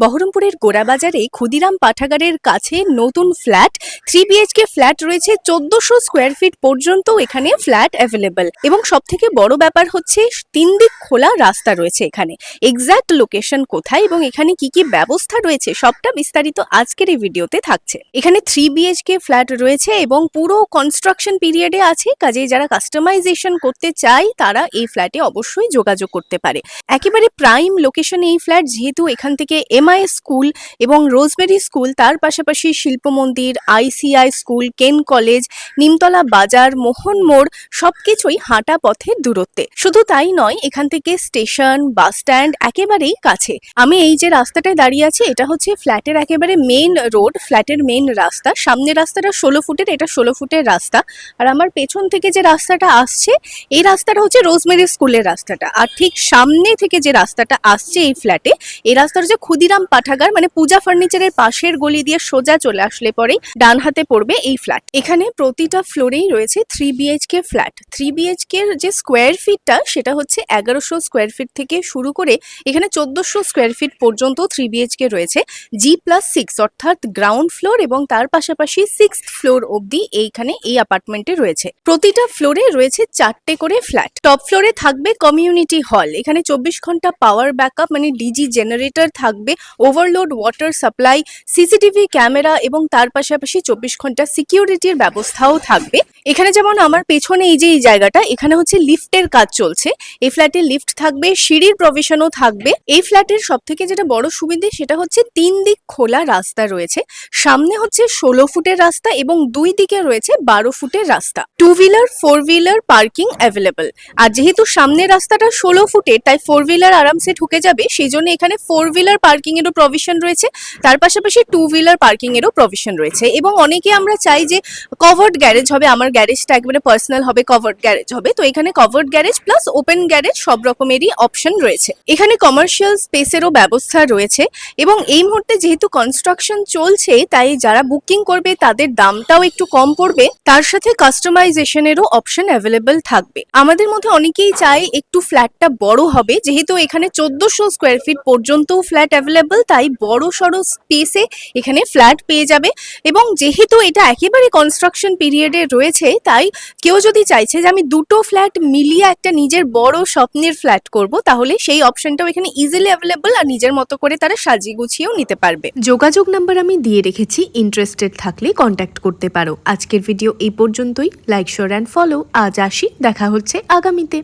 বহরমপুরের গোড়াবাজারে ক্ষুদিরাম পাঠাগারের কাছে নতুন ফ্ল্যাট 3 BHK ফ্ল্যাট রয়েছে। 1400 স্কোয়ার ফিট পর্যন্ত এখানে ফ্ল্যাট অ্যাভেলেবল এবং সব থেকে বড় ব্যাপার হচ্ছে 3 দিক খোলা রাস্তা রয়েছে। এখানে এক্সাক্ট লোকেশন কোথায় এবং এখানে কি কি ব্যবস্থা রয়েছে সবটা বিস্তারিত আজকের এই ভিডিওতে থাকছে। এখানে 3 BHK ফ্ল্যাট রয়েছে এবং পুরো কনস্ট্রাকশন পিরিয়ডে আছে, কাজেই যারা কাস্টমাইজেশন করতে চায় তারা এই ফ্ল্যাটে অবশ্যই যোগাযোগ করতে পারে। একেবারে প্রাইম লোকেশনে এই ফ্ল্যাট, যেহেতু এখান থেকে MIS স্কুল এবং রোজমেরি স্কুল, তার পাশাপাশি শিল্প মন্দির, ICI স্কুল, কেন কলেজ, নিমতলা বাজার, মোহন মোড় সবকিছুই হাঁটা পথের দূরত্বে। শুধু তাই নয়, এখান থেকে স্টেশন, বাস স্ট্যান্ড একেবারেই কাছে। আমি এই যে রাস্তাটায় দাঁড়িয়ে আছি এটা হচ্ছে ফ্ল্যাটের একেবারে মেইন রোড, ফ্ল্যাটের মেইন রাস্তা। সামনের রাস্তাটা 16 ফুটের, এটা 16 ফুটের রাস্তা। আর আমার পেছন থেকে যে রাস্তাটা আসছে এই রাস্তাটা হচ্ছে রোজমেরি স্কুলের রাস্তাটা। আর ঠিক সামনে থেকে যে রাস্তাটা আসছে এই ফ্ল্যাটে, এই রাস্তাটা হচ্ছে ক্ষুদিরাম পাঠাগার, মানে পূজা ফার্নিচারের পাশের গলি দিয়ে সোজা চলে আসলে পরেই ডান হাতে পড়বে এই ফ্ল্যাট। এখানে প্রতিটা ফ্লোরেই রয়েছে 3 BHK ফ্ল্যাট। 3 BHK এর যে স্কোয়ার ফিটটা সেটা হচ্ছে 1100 স্কোয়ার ফিট থেকে শুরু করে এখানে 1400 স্কোয়ার ফিট পর্যন্ত 3 BHK রয়েছে। G+6 অর্থাৎ গ্রাউন্ড ফ্লোর এবং তার পাশাপাশি 6th ফ্লোর অবধি এইখানে এই অ্যাপার্টমেন্টে রয়েছে। প্রতিটা ফ্লোরে রয়েছে 4টে করে ফ্ল্যাট। টপ ফ্লোরে থাকবে কমিউনিটি হল, এখানে 24 ঘন্টা পাওয়ার ব্যাকআপ মানে DG জেনারেটর থাকবে, overload water supply, CCTV camera এবং তার পাশাপাশি 24 ঘন্টা সিকিউরিটির ব্যবস্থাও থাকবে। এখানে যেমন আমার পেছনে এই যে এই জায়গাটা, এখানে হচ্ছে লিফটের কাজ চলছে। এই ফ্ল্যাটে লিফট থাকবে, সিঁড়ির প্রভিশনও থাকবে। এই ফ্ল্যাটের সব থেকে যেটা বড় সুবিধে সেটা হচ্ছে 3 দিক খোলা রাস্তা রয়েছে। সামনে হচ্ছে 16 ফুটের রাস্তা এবং 2 দিকে রয়েছে 12 ফুটের রাস্তা। 2 হুইলার 4 হুইলার পার্কিং অ্যাভেলেবল। আর যেহেতু সামনের রাস্তাটা 16 ফুটের তাই 4 হুইলার আরামসে ঢুকে যাবে, সেই জন্য এখানে 4 হুইলার পার্কিং এরও প্রভিশন রয়েছে। তার পাশাপাশি 2 হুইলার পার্কিং এরও প্রভিশন রয়েছে। এবং অনেকে আমরা চাই যে কভার্ড গ্যারেজ হবে, আমার গ্যারেজটা একেবারে পার্সোনাল হবে, কভার্ড গ্যারেজ হবে, তো এখানে covered garage plus open garage সব রকমেরই অপশন রয়েছে। এখানে কমার্শিয়াল স্পেসেরও ব্যবস্থা রয়েছে এবং এই মুহূর্তে যেহেতু কনস্ট্রাকশন চলছে তাই যারা বুকিং করবে তাদের দামটাও একটু কম পড়বে, তার সাথে কাস্টমাইজেশনেরও অপশন অ্যাভেলেবল থাকবে। আমাদের মধ্যে অনেকেই চায় একটু ফ্ল্যাটটা বড় হবে, যেহেতু এখানে 1400 স্কোয়ার ফিট পর্যন্ত ফ্ল্যাট অ্যাভেলেবল, তাই বড় সড়ো স্পেসে এখানে ফ্ল্যাট পেয়ে যাবে। এবং যেহেতু এটা একেবারে কনস্ট্রাকশন পিরিয়ডে রয়েছে তাই কেউ যদি চাইছে যে আমি দুটো ফ্ল্যাট মিলিয়ে একটা নিজের বড় স্বপ্নের ফ্ল্যাট করব, তাহলে সেই অপশনটাও এখানে ইজিলি অ্যাভেলেবল আর নিজের মতো করে তারা সাজিয়ে গুছিয়েও নিতে পারবে। যোগাযোগ নাম্বার আমি দিয়ে রেখেছি, ইন্টারেস্টেড থাকলে কন্ট্যাক্ট করতে পারো। আজকের ভিডিও এই পর্যন্তই। Like, share and follow. আজ আসি, দেখা হচ্ছে আগামীতে।